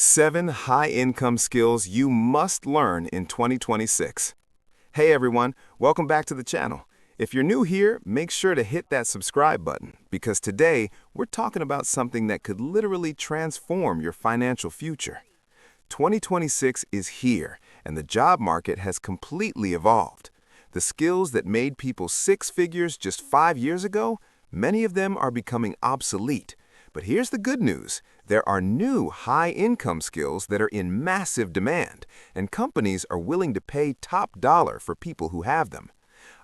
7 high-income skills you must learn in 2026. Hey everyone, welcome back to the channel. If you're new here, make sure to hit that subscribe button because today we're talking about something that could literally transform your financial future. 2026 is here, and the job market has completely evolved. The skills that made people six figures just 5 years ago, many of them are becoming obsolete. But here's the good news. There are new high-income skills that are in massive demand, and companies are willing to pay top dollar for people who have them.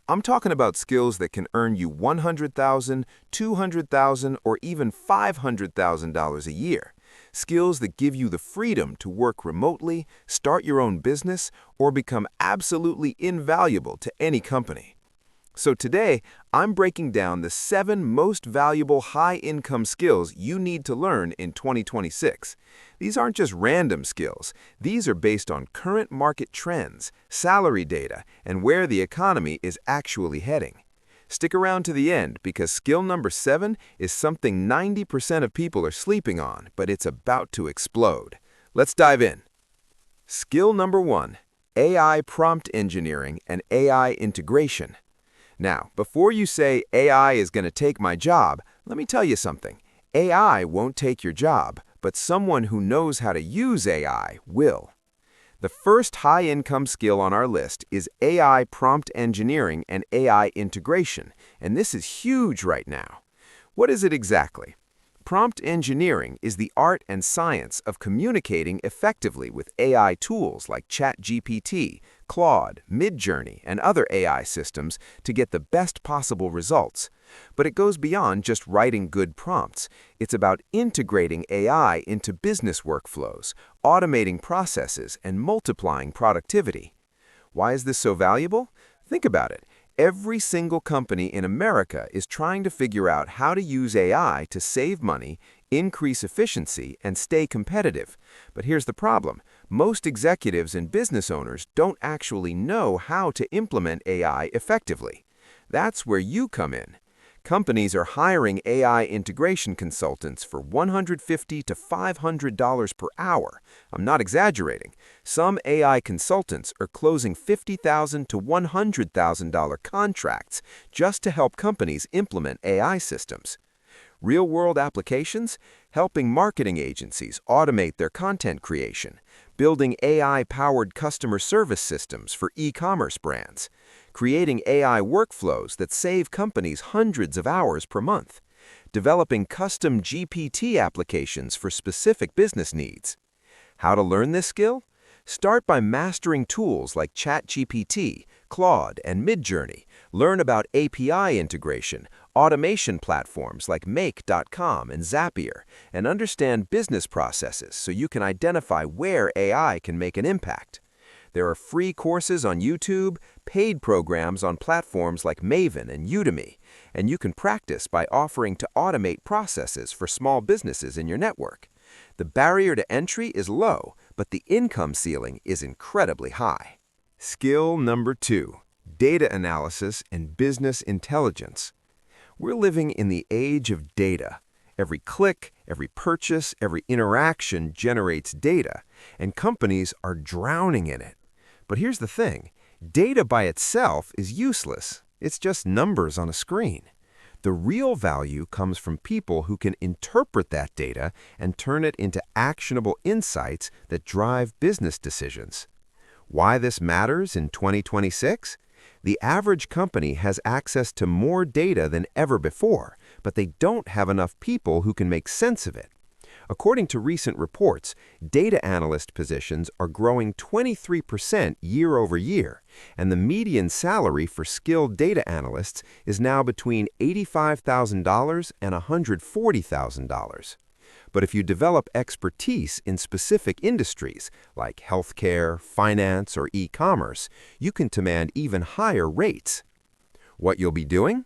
I'm talking about skills that can earn you $100,000, $200,000, or even $500,000 a year. Skills that give you the freedom to work remotely, start your own business, or become absolutely invaluable to any company. So today, I'm breaking down the 7 most valuable high-income skills you need to learn in 2026. These aren't just random skills. These are based on current market trends, salary data, and where the economy is actually heading. Stick around to the end because skill number 7 is something 90% of people are sleeping on, but it's about to explode. Let's dive in. Skill number 1, AI prompt engineering and AI integration. Now, before you say AI is going to take my job, let me tell you something. AI won't take your job, but someone who knows how to use AI will. The first high-income skill on our list is AI prompt engineering and AI integration, and this is huge right now. What is it exactly? Prompt engineering is the art and science of communicating effectively with AI tools like ChatGPT, Claude, Midjourney, and other AI systems to get the best possible results. But it goes beyond just writing good prompts. It's about integrating AI into business workflows, automating processes, and multiplying productivity. Why is this so valuable? Think about it. Every single company in America is trying to figure out how to use AI to save money, increase efficiency, and stay competitive. But here's the problem. Most executives and business owners don't actually know how to implement AI effectively. That's where you come in. Companies are hiring AI integration consultants for $150 to $500 per hour. I'm not exaggerating. Some AI consultants are closing $50,000 to $100,000 contracts just to help companies implement AI systems. Real-world applications? Helping marketing agencies automate their content creation, building AI-powered customer service systems for e-commerce brands, creating AI workflows that save companies hundreds of hours per month, developing custom GPT applications for specific business needs. How to learn this skill? Start by mastering tools like ChatGPT, Claude, and Midjourney. Learn about API integration, automation platforms like Make.com and Zapier, and understand business processes so you can identify where AI can make an impact. There are free courses on YouTube, paid programs on platforms like Maven and Udemy, and you can practice by offering to automate processes for small businesses in your network. The barrier to entry is low, but the income ceiling is incredibly high. Skill number 2, data analysis and business intelligence. We're living in the age of data. Every click, every purchase, every interaction generates data, and companies are drowning in it. But here's the thing. Data by itself is useless. It's just numbers on a screen. The real value comes from people who can interpret that data and turn it into actionable insights that drive business decisions. Why this matters in 2026? The average company has access to more data than ever before, but they don't have enough people who can make sense of it. According to recent reports, data analyst positions are growing 23% year over year, and the median salary for skilled data analysts is now between $85,000 and $140,000. But if you develop expertise in specific industries like healthcare, finance, or e-commerce, you can command even higher rates. What you'll be doing?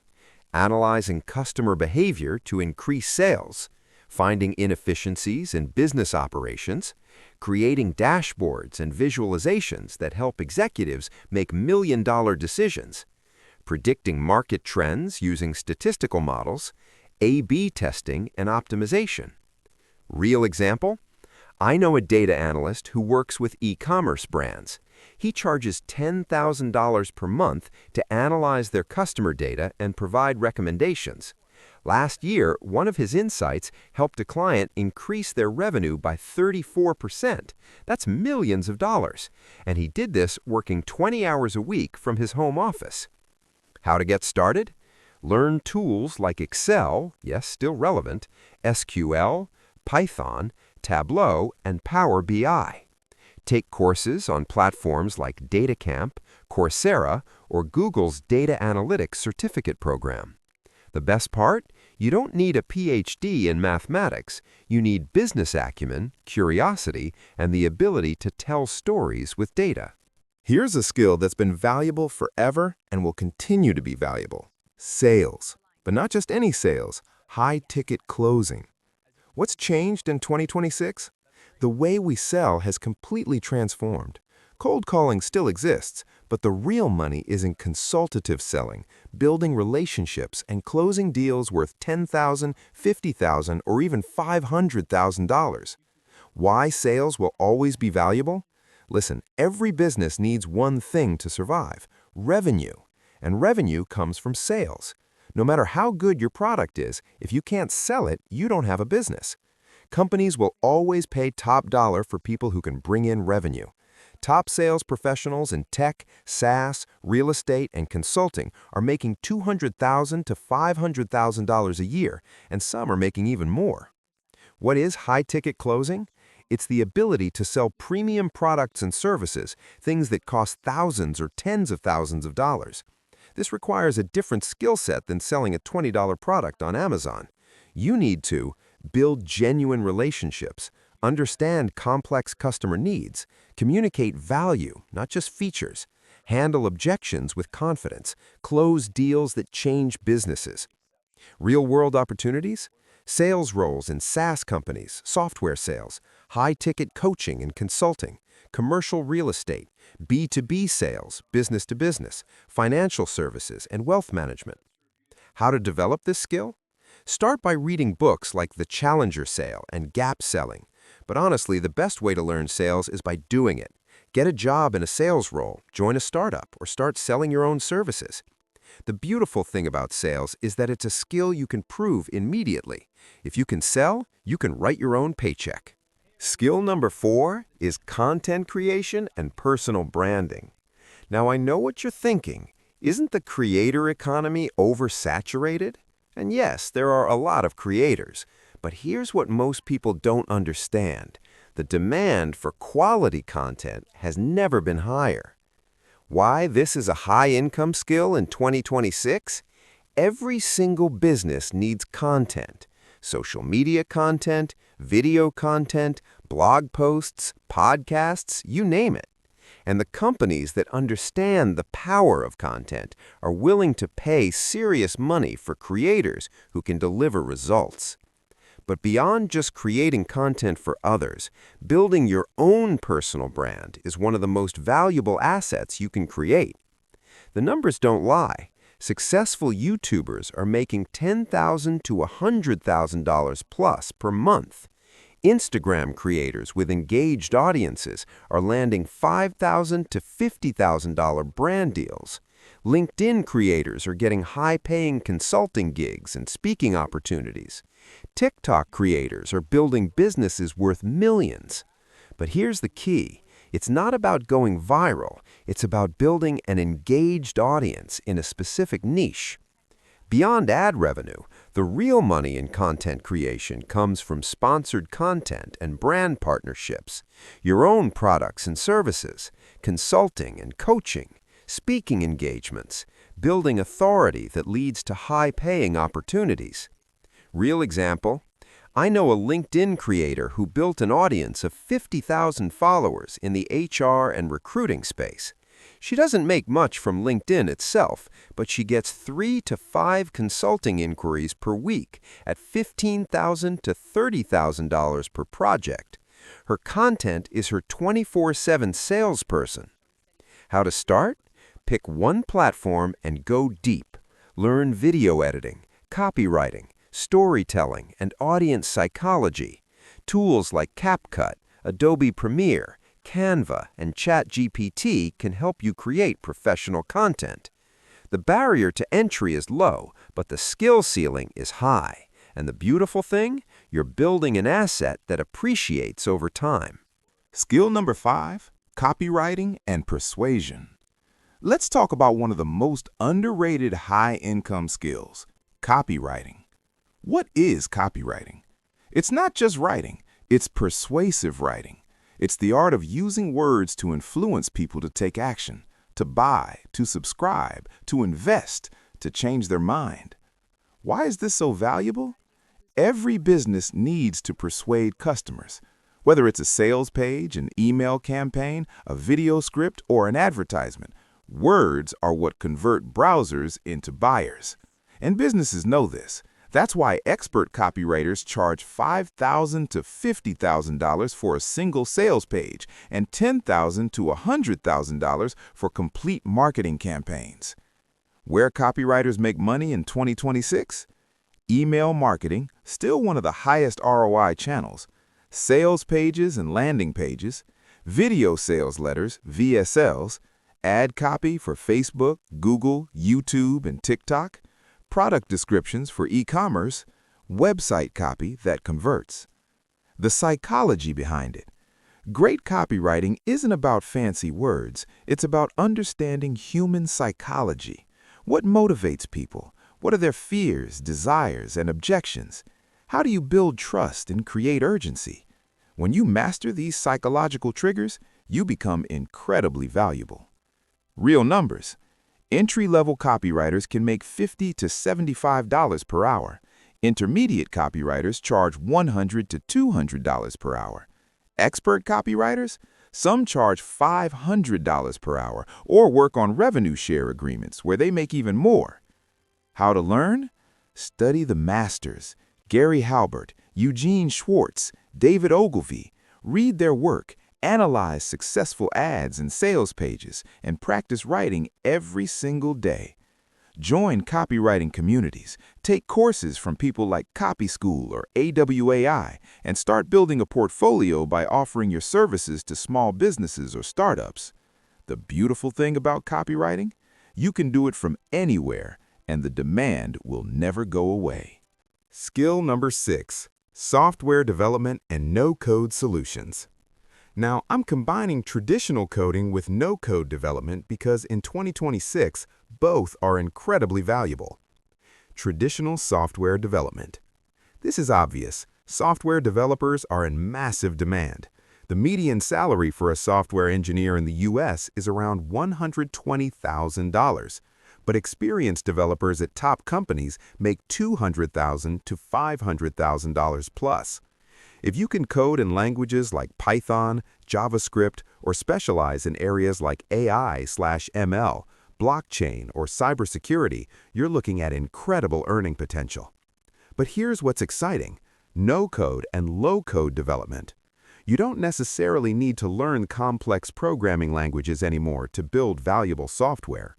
Analyzing customer behavior to increase sales, finding inefficiencies in business operations, creating dashboards and visualizations that help executives make million-dollar decisions, predicting market trends using statistical models, A/B testing and optimization. Real example? I know a data analyst who works with e-commerce brands. He charges $10,000 per month to analyze their customer data and provide recommendations. Last year, one of his insights helped a client increase their revenue by 34%. That's millions of dollars. And he did this working 20 hours a week from his home office. How to get started? Learn tools like Excel, yes, still relevant, SQL, Python, Tableau, and Power BI. Take courses on platforms like DataCamp, Coursera, or Google's Data Analytics Certificate Program. The best part? You don't need a PhD in mathematics. You need business acumen, curiosity, and the ability to tell stories with data. Here's a skill that's been valuable forever and will continue to be valuable: sales. But not just any sales, high-ticket closing. What's changed in 2026? The way we sell has completely transformed. Cold calling still exists, but the real money is in consultative selling, building relationships, and closing deals worth $10,000, $50,000, or even $500,000. Why sales will always be valuable? Listen, every business needs one thing to survive: revenue. And revenue comes from sales. No matter how good your product is, if you can't sell it, you don't have a business. Companies will always pay top dollar for people who can bring in revenue. Top sales professionals in tech, SaaS, real estate, and consulting are making $200,000 to $500,000 a year, and some are making even more. What is high-ticket closing? It's the ability to sell premium products and services, things that cost thousands or tens of thousands of dollars. This requires a different skill set than selling a $20 product on Amazon. You need to build genuine relationships, understand complex customer needs, communicate value, not just features, handle objections with confidence, close deals that change businesses. Real-world opportunities? Sales roles in SaaS companies, software sales, high-ticket coaching and consulting, commercial real estate, B2B sales, business to business, financial services, and wealth management. How to develop this skill? Start by reading books like The Challenger Sale and Gap Selling. But honestly, the best way to learn sales is by doing it. Get a job in a sales role, join a startup, or start selling your own services. The beautiful thing about sales is that it's a skill you can prove immediately. If you can sell, you can write your own paycheck. Skill number 4 is content creation and personal branding. Now, I know what you're thinking. Isn't the creator economy oversaturated? And yes, there are a lot of creators. But here's what most people don't understand. The demand for quality content has never been higher. Why this is a high-income skill in 2026? Every single business needs content. Social media content, video content, blog posts, podcasts, you name it. And the companies that understand the power of content are willing to pay serious money for creators who can deliver results. But beyond just creating content for others, building your own personal brand is one of the most valuable assets you can create. The numbers don't lie. Successful YouTubers are making $10,000 to $100,000 plus per month. Instagram creators with engaged audiences are landing $5,000 to $50,000 brand deals. LinkedIn creators are getting high-paying consulting gigs and speaking opportunities. TikTok creators are building businesses worth millions. But here's the key. It's not about going viral. It's about building an engaged audience in a specific niche. Beyond ad revenue, the real money in content creation comes from sponsored content and brand partnerships, your own products and services, consulting and coaching, speaking engagements, building authority that leads to high-paying opportunities. Real example, I know a LinkedIn creator who built an audience of 50,000 followers in the HR and recruiting space. She doesn't make much from LinkedIn itself, but she gets 3 to 5 consulting inquiries per week at $15,000 to $30,000 per project. Her content is her 24/7 salesperson. How to start? Pick one platform and go deep. Learn video editing, copywriting, storytelling, and audience psychology. Tools like CapCut, Adobe Premiere, Canva, and ChatGPT can help you create professional content. The barrier to entry is low, but the skill ceiling is high. And the beautiful thing? You're building an asset that appreciates over time. Skill number 5, copywriting and persuasion. Let's talk about one of the most underrated high-income skills, copywriting. What is copywriting? It's not just writing, it's persuasive writing. It's the art of using words to influence people to take action, to buy, to subscribe, to invest, to change their mind. Why is this so valuable? Every business needs to persuade customers. Whether it's a sales page, an email campaign, a video script, or an advertisement, words are what convert browsers into buyers. And businesses know this. That's why expert copywriters charge $5,000 to $50,000 for a single sales page and $10,000 to $100,000 for complete marketing campaigns. Where copywriters make money in 2026? Email marketing, still one of the highest ROI channels, sales pages and landing pages, video sales letters, VSLs, ad copy for Facebook, Google, YouTube, and TikTok, product descriptions for e-commerce, website copy that converts. The psychology behind it. Great copywriting isn't about fancy words, it's about understanding human psychology. What motivates people? What are their fears, desires, and objections? How do you build trust and create urgency? When you master these psychological triggers, you become incredibly valuable. Real numbers. Entry-level copywriters can make $50 to $75 per hour. Intermediate copywriters charge $100 to $200 per hour. Expert copywriters? Some charge $500 per hour or work on revenue share agreements where they make even more. How to learn? Study the masters. Gary Halbert, Eugene Schwartz, David Ogilvy. Read their work, analyze successful ads and sales pages, and practice writing every single day. Join copywriting communities, take courses from people like Copy School or AWAI, and start building a portfolio by offering your services to small businesses or startups. The beautiful thing about copywriting? You can do it from anywhere, and the demand will never go away. Skill number 6, software development and no-code solutions. Now, I'm combining traditional coding with no-code development because in 2026, both are incredibly valuable. Traditional software development. This is obvious. Software developers are in massive demand. The median salary for a software engineer in the US is around $120,000, but experienced developers at top companies make $200,000 to $500,000 plus. If you can code in languages like Python, JavaScript, or specialize in areas like AI/ML, blockchain, or cybersecurity, you're looking at incredible earning potential. But here's what's exciting: no-code and low-code development. You don't necessarily need to learn complex programming languages anymore to build valuable software.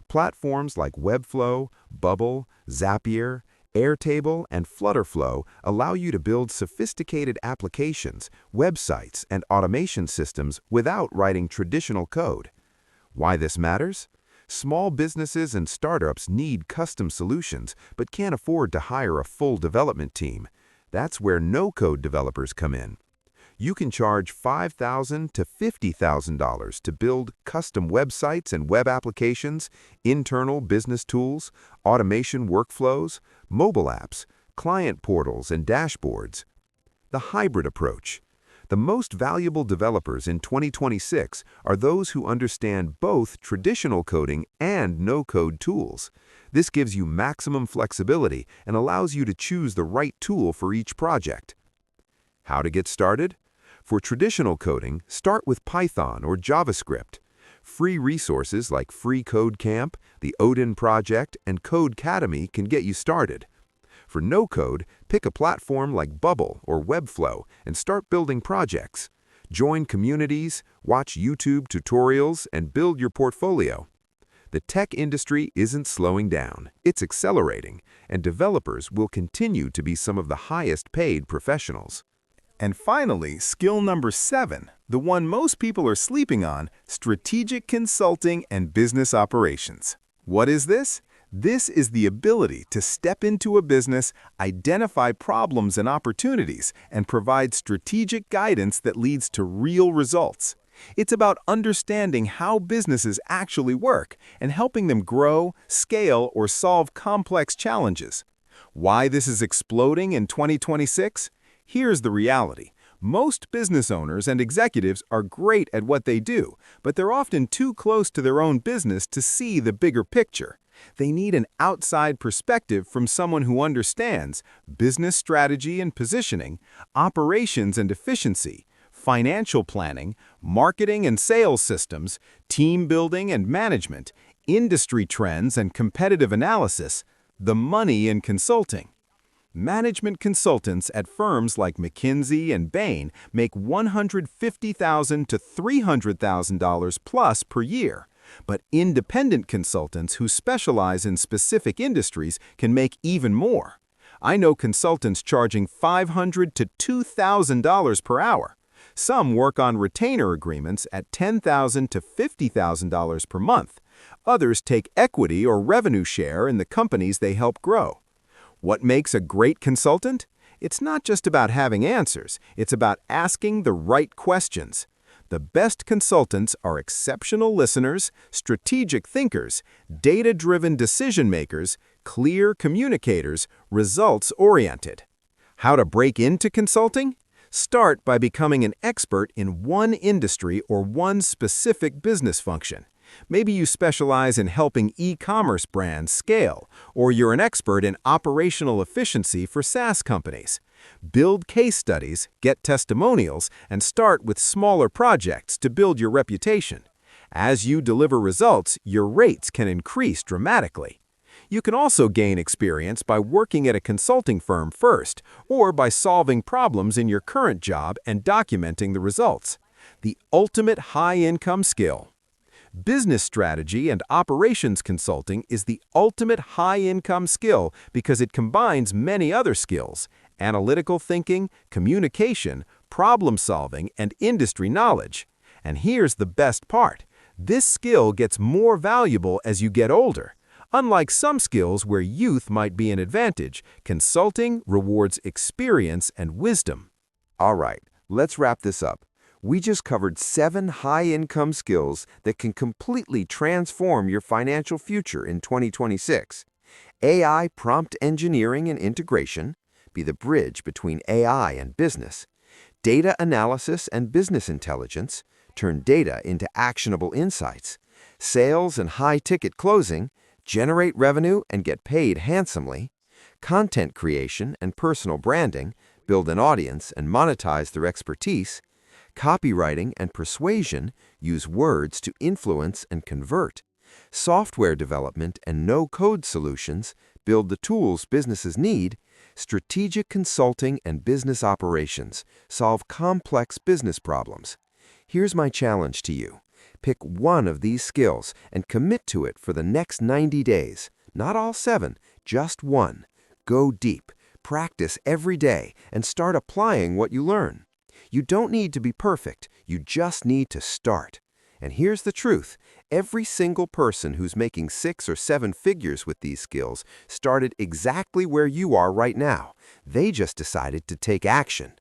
Platforms like Webflow, Bubble, Zapier, Airtable, and Flutterflow allow you to build sophisticated applications, websites, and automation systems without writing traditional code. Why this matters? Small businesses and startups need custom solutions but can't afford to hire a full development team. That's where no-code developers come in. You can charge $5,000 to $50,000 to build custom websites and web applications, internal business tools, automation workflows, mobile apps, client portals, and dashboards. The hybrid approach. The most valuable developers in 2026 are those who understand both traditional coding and no-code tools. This gives you maximum flexibility and allows you to choose the right tool for each project. How to get started? For traditional coding, start with Python or JavaScript. Free resources like Free Code Camp, the Odin Project, and Codecademy can get you started. For no-code, pick a platform like Bubble or Webflow and start building projects. Join communities, watch YouTube tutorials, and build your portfolio. The tech industry isn't slowing down, it's accelerating, and developers will continue to be some of the highest paid professionals. And finally, skill number 7, the one most people are sleeping on, strategic consulting and business operations. What is this? This is the ability to step into a business, identify problems and opportunities, and provide strategic guidance that leads to real results. It's about understanding how businesses actually work and helping them grow, scale, or solve complex challenges. Why this is exploding in 2026? Here's the reality. Most business owners and executives are great at what they do, but they're often too close to their own business to see the bigger picture. They need an outside perspective from someone who understands business strategy and positioning, operations and efficiency, financial planning, marketing and sales systems, team building and management, industry trends and competitive analysis, the money in consulting. Management consultants at firms like McKinsey and Bain make $150,000 to $300,000 plus per year. But independent consultants who specialize in specific industries can make even more. I know consultants charging $500 to $2,000 per hour. Some work on retainer agreements at $10,000 to $50,000 per month. Others take equity or revenue share in the companies they help grow. What makes a great consultant? It's not just about having answers, it's about asking the right questions. The best consultants are exceptional listeners, strategic thinkers, data-driven decision-makers, clear communicators, results-oriented. How to break into consulting? Start by becoming an expert in one industry or one specific business function. Maybe you specialize in helping e-commerce brands scale, or you're an expert in operational efficiency for SaaS companies. Build case studies, get testimonials, and start with smaller projects to build your reputation. As you deliver results, your rates can increase dramatically. You can also gain experience by working at a consulting firm first, or by solving problems in your current job and documenting the results. The ultimate high-income skill. Business strategy and operations consulting is the ultimate high-income skill because it combines many other skills: analytical thinking, communication, problem-solving, and industry knowledge. And here's the best part. This skill gets more valuable as you get older. Unlike some skills where youth might be an advantage, consulting rewards experience and wisdom. All right, let's wrap this up. We just covered 7 high-income skills that can completely transform your financial future in 2026. AI prompt engineering and integration, be the bridge between AI and business. Data analysis and business intelligence, turn data into actionable insights. Sales and high-ticket closing, generate revenue and get paid handsomely. Content creation and personal branding, build an audience and monetize their expertise. Copywriting and persuasion, use words to influence and convert. Software development and no-code solutions, build the tools businesses need. Strategic consulting and business operations, solve complex business problems. Here's my challenge to you. Pick one of these skills and commit to it for the next 90 days. Not all 7, just one. Go deep, practice every day, and start applying what you learn. You don't need to be perfect, you just need to start. And here's the truth. Every single person who's making 6 or 7 figures with these skills started exactly where you are right now. They just decided to take action.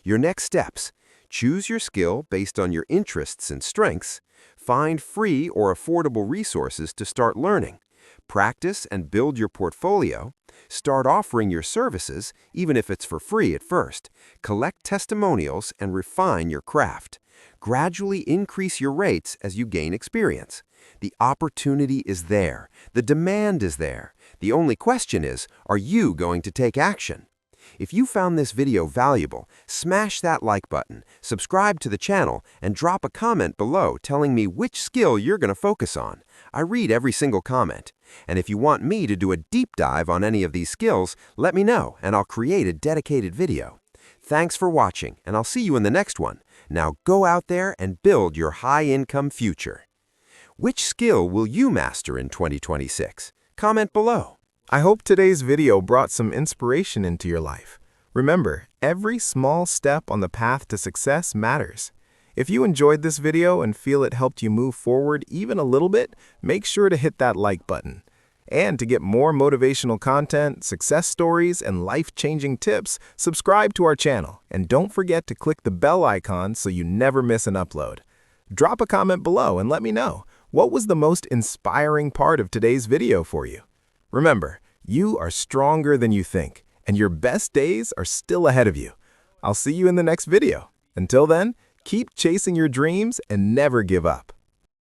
Your next steps: choose your skill based on your interests and strengths. Find free or affordable resources to start learning. Practice and build your portfolio. Start offering your services, even if it's for free at first. Collect testimonials and refine your craft. Gradually increase your rates as you gain experience. The opportunity is there. The demand is there. The only question is, are you going to take action? If you found this video valuable, smash that like button, subscribe to the channel, and drop a comment below telling me which skill you're going to focus on. I read every single comment. And if you want me to do a deep dive on any of these skills, let me know and I'll create a dedicated video. Thanks for watching, and I'll see you in the next one. Now go out there and build your high-income future. Which skill will you master in 2026? Comment below. I hope today's video brought some inspiration into your life. Remember, every small step on the path to success matters. If you enjoyed this video and feel it helped you move forward even a little bit, make sure to hit that like button. And to get more motivational content, success stories, and life-changing tips, subscribe to our channel. And don't forget to click the bell icon so you never miss an upload. Drop a comment below and let me know, what was the most inspiring part of today's video for you? Remember, you are stronger than you think, and your best days are still ahead of you. I'll see you in the next video. Until then, keep chasing your dreams and never give up.